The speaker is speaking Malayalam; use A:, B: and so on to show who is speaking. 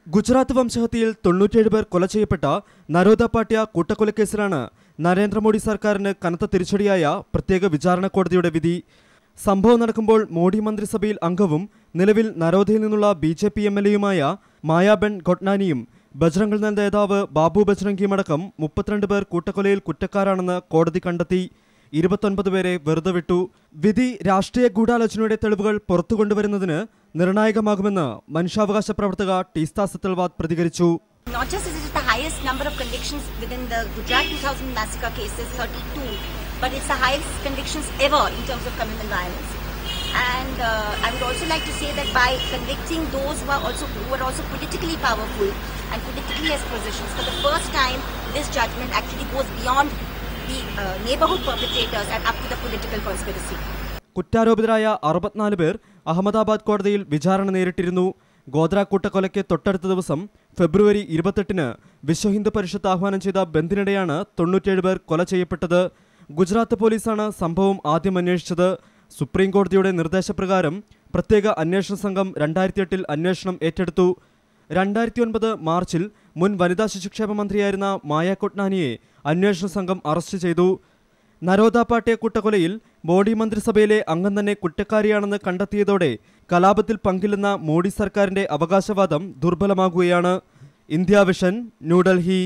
A: ഗുജറാത്ത് വംശഹത്യയിൽ 97 പേർ കൊല ചെയ്യപ്പെട്ട നരോദ പാട്യ കൂട്ടക്കൊലക്കേസിലാണ് നരേന്ദ്രമോദി സർക്കാരിന് കനത്ത തിരിച്ചടിയായ പ്രത്യേക വിചാരണ കോടതിയുടെ വിധി. സംഭവം നടക്കുമ്പോൾ മോഡി മന്ത്രിസഭയിൽ അംഗവും നിലവിൽ നരോദയിൽ നിന്നുള്ള BJP MLAയുമായ മായാബെൻ ഘോട്ട്നാനിയും ബജ്രംഗ് ദൾ നേതാവ് ബാബു ബജ്രംഗിയുമടക്കം 32 പേർ കൂട്ടക്കൊലയിൽ കുറ്റക്കാരാണെന്ന് കോടതി കണ്ടെത്തി. 29 പേരെ വെറുതെ വിട്ടു. വിധി രാഷ്ട്രീയ ഗൂഢാലോചനയുടെ തെളിവുകൾ പുറത്തുകൊണ്ടുവരുന്നതിന് നിർണായകമാകുമെന്ന് മനുഷ്യാവകാശ പ്രവർത്തക ടീസ്ത സെതൽവാദ് പ്രതികരിച്ചു.
B: Not just is it the highest number of convictions within the Gujarat 2000 massacre cases, 32, but it's the highest convictions ever in terms of communal violence. And I would also like to say that by convicting those who are also politically powerful and politically has positions, for the first time this judgment actually goes beyond the neighborhood perpetrators and up to the political conspiracy.
A: കുറ്റാരോപിതരായ 64 പേർ അഹമ്മദാബാദ് കോടതിയിൽ വിചാരണ നേരിട്ടിരുന്നു. ഗോദ്ര കൂട്ടക്കൊലയ്ക്ക് തൊട്ടടുത്ത ദിവസം ഫെബ്രുവരി 28-ന് വിശ്വഹിന്ദു പരിഷത്ത് ആഹ്വാനം ചെയ്ത ബന്ദിനിടെയാണ് 97 പേർ കൊല ചെയ്യപ്പെട്ടത്. ഗുജറാത്ത് പോലീസാണ് സംഭവം ആദ്യം അന്വേഷിച്ചത്. സുപ്രീം കോടതിയുടെ നിർദ്ദേശപ്രകാരം പ്രത്യേക അന്വേഷണ സംഘം 2008-ൽ അന്വേഷണം ഏറ്റെടുത്തു. 2009 മാർച്ചിൽ മുൻ വനിതാ ശിശുക്ഷേമ മന്ത്രിയായിരുന്ന മായ ഘോട്ട്നാനിയെ അന്വേഷണ സംഘം അറസ്റ്റ് ചെയ്തു. നരോദ പാട്യ കൂട്ടക്കൊലയിൽ മോഡി മന്ത്രിസഭയിലെ അംഗം തന്നെ കുറ്റക്കാരിയാണെന്ന് കണ്ടെത്തിയതോടെ കലാപത്തിൽ പങ്കില്ലെന്ന മോഡി സർക്കാരിന്റെ അവകാശവാദം ദുർബലമാകുകയാണ്. India vision, New Delhi.